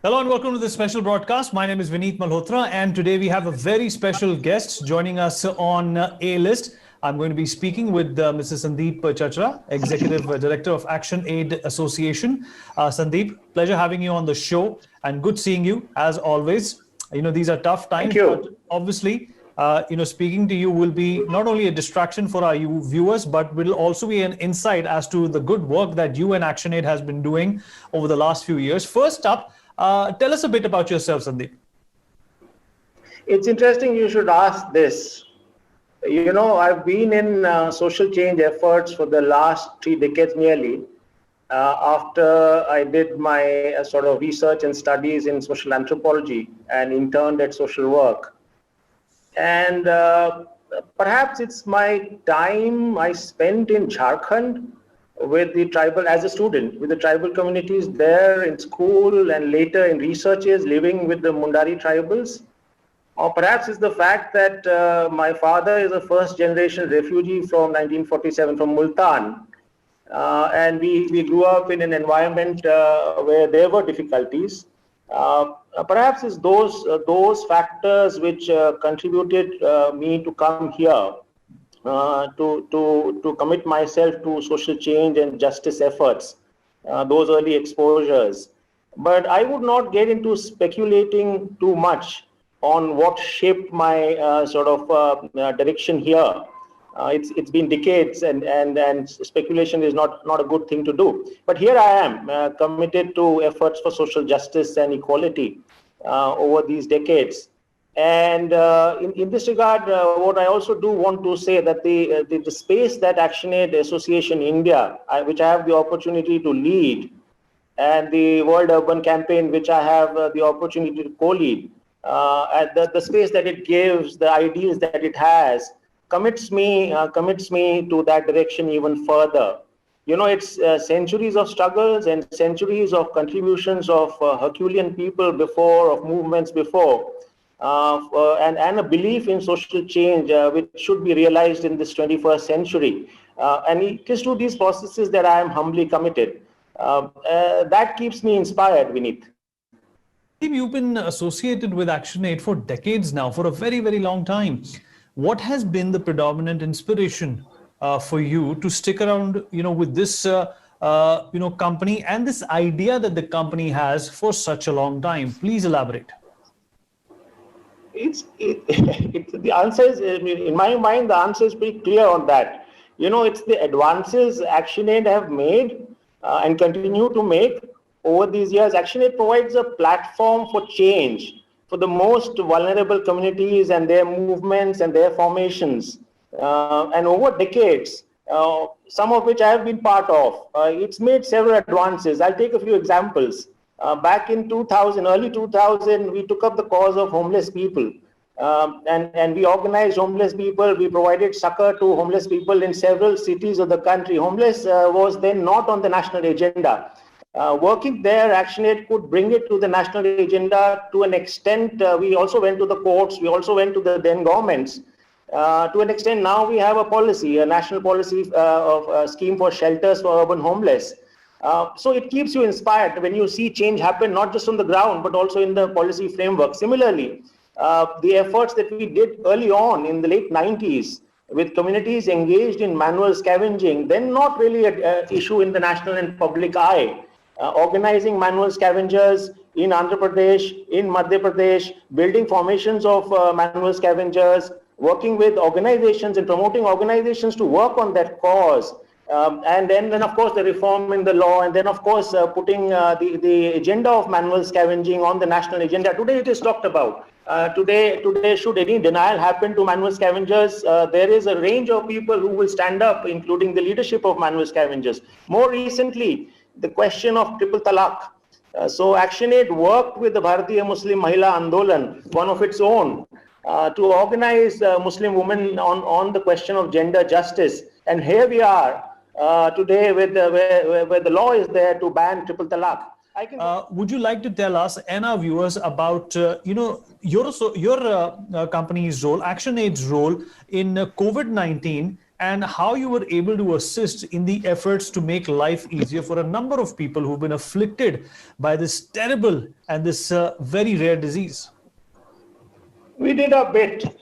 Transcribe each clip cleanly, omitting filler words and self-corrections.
Hello and welcome to this special broadcast. My name is Vineet Malhotra and today we have a very special guest joining us on A-List. I'm going to be speaking with Mr. Sandeep Chachra, Executive Director of Actionaid Association. Sandeep, pleasure having you on the show and good seeing you as always. These are tough times, but obviously, speaking to you will be not only a distraction for our viewers, but will also be an insight as to the good work that you and ActionAid has been doing over the last few years. First up, tell us a bit about yourself, Sandeep. It's interesting you should ask this. I've been in social change efforts for the last 3 decades nearly. After I did my sort of research and studies in social anthropology and interned at social work. And perhaps it's my time I spent in Jharkhand with the tribal, as a student, with the tribal communities there in school and later in researches living with the Mundari tribals. Or perhaps it's the fact that my father is a first generation refugee from 1947 from Multan. And we grew up in an environment where there were difficulties. Perhaps it's those factors which contributed me to come here. To commit myself to social change and justice efforts, those early exposures. But I would not get into speculating too much on what shaped my direction here. It's been decades, and speculation is not a good thing to do. But here I am, committed to efforts for social justice and equality over these decades. And in this regard, what I also do want to say that the space that ActionAid Association India, which I have the opportunity to lead, and the World Urban Campaign, which I have the opportunity to co-lead, the space that it gives, the ideals that it has, commits me to that direction even further. It's centuries of struggles and centuries of contributions of Herculean people before, of movements before. And a belief in social change which should be realized in this 21st century. And it is to these processes that I am humbly committed. That keeps me inspired, Vineet. You've been associated with ActionAid for decades now, for a very, very long time. What has been the predominant inspiration for you to stick around, with this, company and this idea that the company has for such a long time? Please elaborate. The answer is, in my mind, the answer is pretty clear on that. It's the advances ActionAid have made and continue to make over these years. ActionAid provides a platform for change for the most vulnerable communities and their movements and their formations. And over decades, some of which I have been part of, it's made several advances. I'll take a few examples. Back in 2000, early 2000, we took up the cause of homeless people. And we organized homeless people. We provided succor to homeless people in several cities of the country. Homeless was then not on the national agenda. Working there, ActionAid could bring it to the national agenda to an extent. We also went to the courts. We also went to the then governments. To an extent, now we have a policy, a national policy of a scheme for shelters for urban homeless. So it keeps you inspired when you see change happen, not just on the ground, but also in the policy framework. Similarly, the efforts that we did early on in the late 90s with communities engaged in manual scavenging, then not really an issue in the national and public eye. Organizing manual scavengers in Andhra Pradesh, in Madhya Pradesh, building formations of manual scavengers, working with organizations and promoting organizations to work on that cause. And then of course the reform in the law, and then of course putting the agenda of manual scavenging on the national agenda. Today it is talked about. Today, should any denial happen to manual scavengers, there is a range of people who will stand up, including the leadership of manual scavengers. More recently, the question of triple talaq. So ActionAid worked with the Bharatiya Muslim Mahila Andolan, one of its own, to organize Muslim women on the question of gender justice. And here we are today with where the law is there to ban triple talaq. Would you like to tell us and our viewers about your company's role, ActionAid's role in COVID-19, and how you were able to assist in the efforts to make life easier for a number of people who've been afflicted by this terrible and this very rare disease. We did a bit.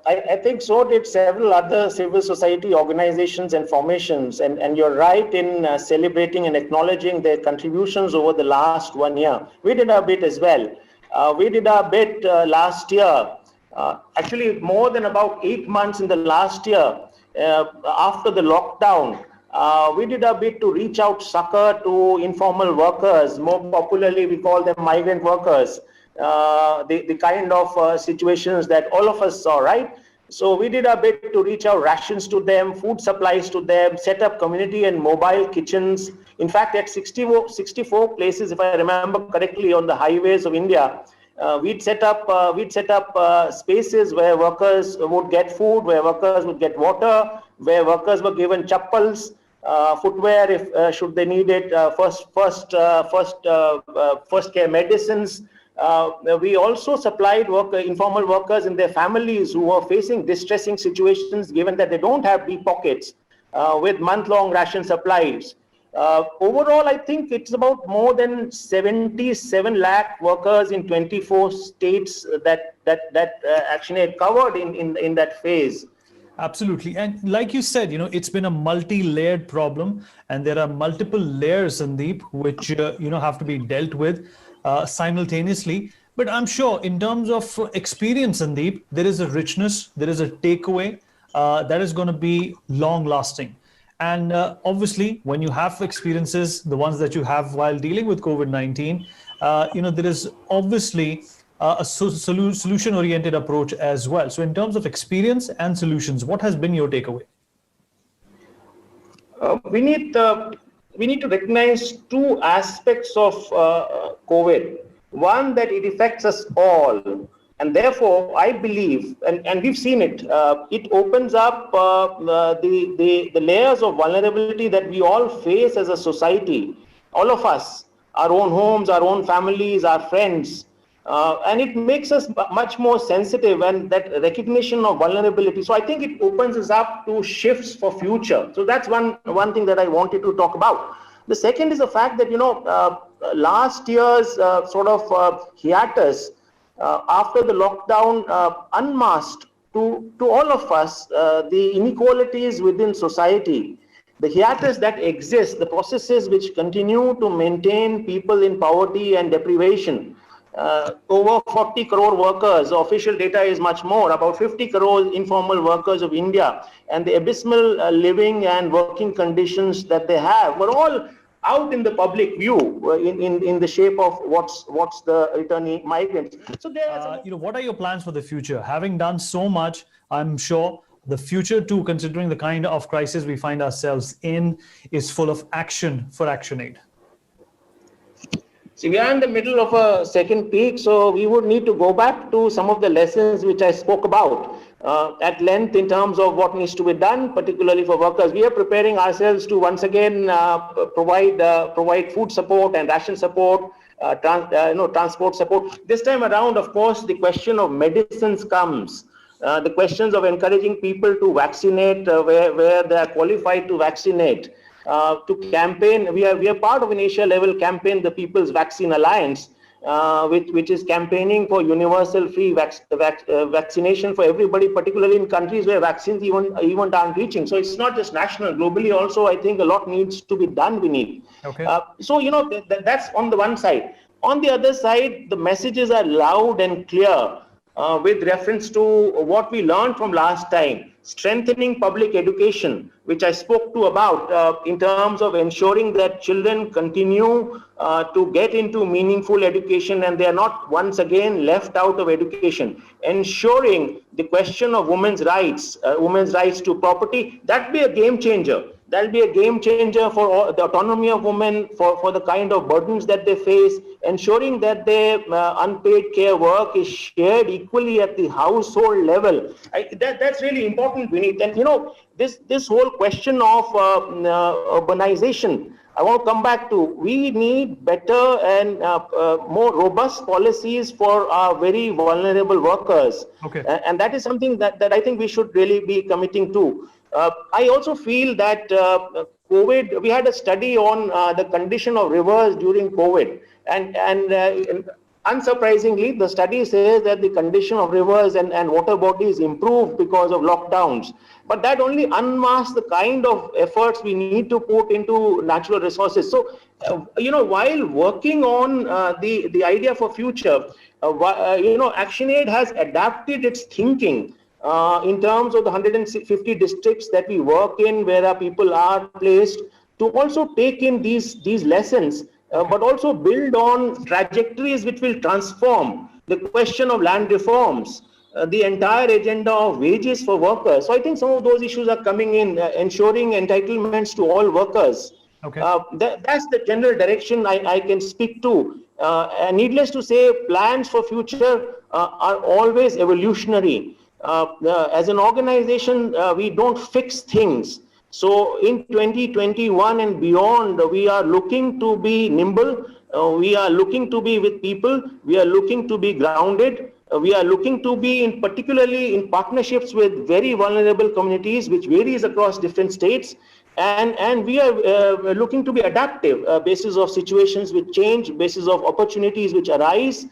I think so did several other civil society organizations and formations. And you're right in celebrating and acknowledging their contributions over the last 1 year. We did a bit as well. We did a bit last year. Actually, more than about 8 months in the last year, after the lockdown, we did a bit to reach out succor to informal workers. More popularly, we call them migrant workers. The kind of situations that all of us saw, right? So we did a bit to reach out rations to them, food supplies to them, set up community and mobile kitchens. In fact, at 64 places, if I remember correctly, on the highways of India, we'd set up spaces where workers would get food, where workers would get water, where workers were given chappals, footwear if should they need it, first care medicines. We also supplied informal workers and their families who were facing distressing situations, given that they don't have deep pockets, with month-long ration supplies. Overall, I think it's about more than 77 lakh workers in 24 states that ActionAid covered in that phase. Absolutely. And like you said, it's been a multi-layered problem, and there are multiple layers, Sandeep, which, have to be dealt with simultaneously. But I'm sure in terms of experience, Sandeep, there is a richness, there is a takeaway that is going to be long lasting. And obviously, when you have experiences, the ones that you have while dealing with COVID-19, there is obviously a solution-oriented approach as well. So in terms of experience and solutions, what has been your takeaway? We need to recognize two aspects of COVID. One, that it affects us all. And therefore, I believe, and we've seen it, it opens up the layers of vulnerability that we all face as a society, all of us, our own homes, our own families, our friends. And it makes us much more sensitive, and that recognition of vulnerability. So I think it opens us up to shifts for future. So that's one thing that I wanted to talk about. The second is the fact that, last year's hiatus after the lockdown unmasked to all of us the inequalities within society, the hiatus that exists, the processes which continue to maintain people in poverty and deprivation. Over 40 crore workers, official data is much more, about 50 crore informal workers of India, and the abysmal living and working conditions that they have were all out in the public view in the shape of what's the returning migrants. So what are your plans for the future? Having done so much, I'm sure the future too, considering the kind of crisis we find ourselves in, is full of action for ActionAid. See, we are in the middle of a second peak, so we would need to go back to some of the lessons which I spoke about at length in terms of what needs to be done, particularly for workers. We are preparing ourselves to once again provide food support and ration support, transport support. This time around, of course, the question of medicines comes. The questions of encouraging people to vaccinate where they are qualified to vaccinate. To campaign, we are part of an Asia level campaign, the People's Vaccine Alliance, which is campaigning for universal free vaccination for everybody, particularly in countries where vaccines even aren't reaching. So it's not just national, globally also I think a lot needs to be done. We need. Okay. That's on the one side. On the other side, the messages are loud and clear with reference to what we learned from last time. Strengthening public education, which I spoke to about in terms of ensuring that children continue to get into meaningful education and they are not once again left out of education. Ensuring the question of women's rights to property, that'd be a game changer. That'll be a game changer for the autonomy of women, for the kind of burdens that they face, ensuring that their unpaid care work is shared equally at the household level. That's really important, Vineet. And this whole question of urbanization, I want to come back to. We need better and more robust policies for our very vulnerable workers. Okay. And that is something that I think we should really be committing to. I also feel that COVID, we had a study on the condition of rivers during COVID, and unsurprisingly, the study says that the condition of rivers and water bodies improved because of lockdowns. But that only unmasks the kind of efforts we need to put into natural resources. So, while working on the idea for future, ActionAid has adapted its thinking in terms of the 150 districts that we work in, where our people are placed, to also take in these lessons, but also build on trajectories which will transform the question of land reforms, the entire agenda of wages for workers. So I think some of those issues are coming in, ensuring entitlements to all workers. Okay. That's the general direction I can speak to. And needless to say, plans for future are always evolutionary. As an organization, we don't fix things. So in 2021 and beyond, we are looking to be nimble. We are looking to be with people. We are looking to be grounded. We are looking to be particularly in partnerships with very vulnerable communities, which varies across different states. And we are looking to be adaptive, basis of situations which change, basis of opportunities which arise,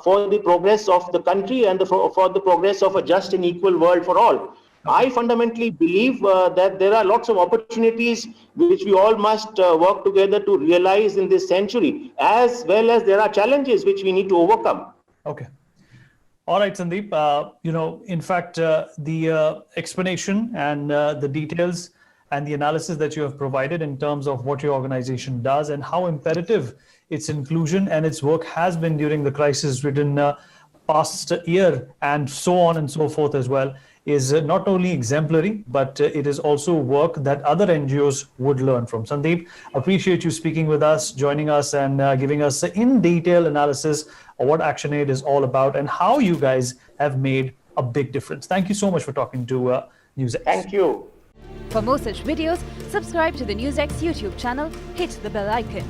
for the progress of the country and for the progress of a just and equal world for all. I fundamentally believe that there are lots of opportunities which we all must work together to realize in this century, as well as there are challenges which we need to overcome. Okay. All right, Sandeep. In fact, the explanation and the details and the analysis that you have provided in terms of what your organization does and how imperative its inclusion and its work has been during the crisis-ridden past year and so on and so forth as well is not only exemplary, but it is also work that other NGOs would learn from. Sandeep, appreciate you speaking with us, joining us and giving us in detail analysis of what ActionAid is all about and how you guys have made a big difference. Thank you so much for talking to NewX. Thank you. For more such videos, subscribe to the NewX YouTube channel, hit the bell icon.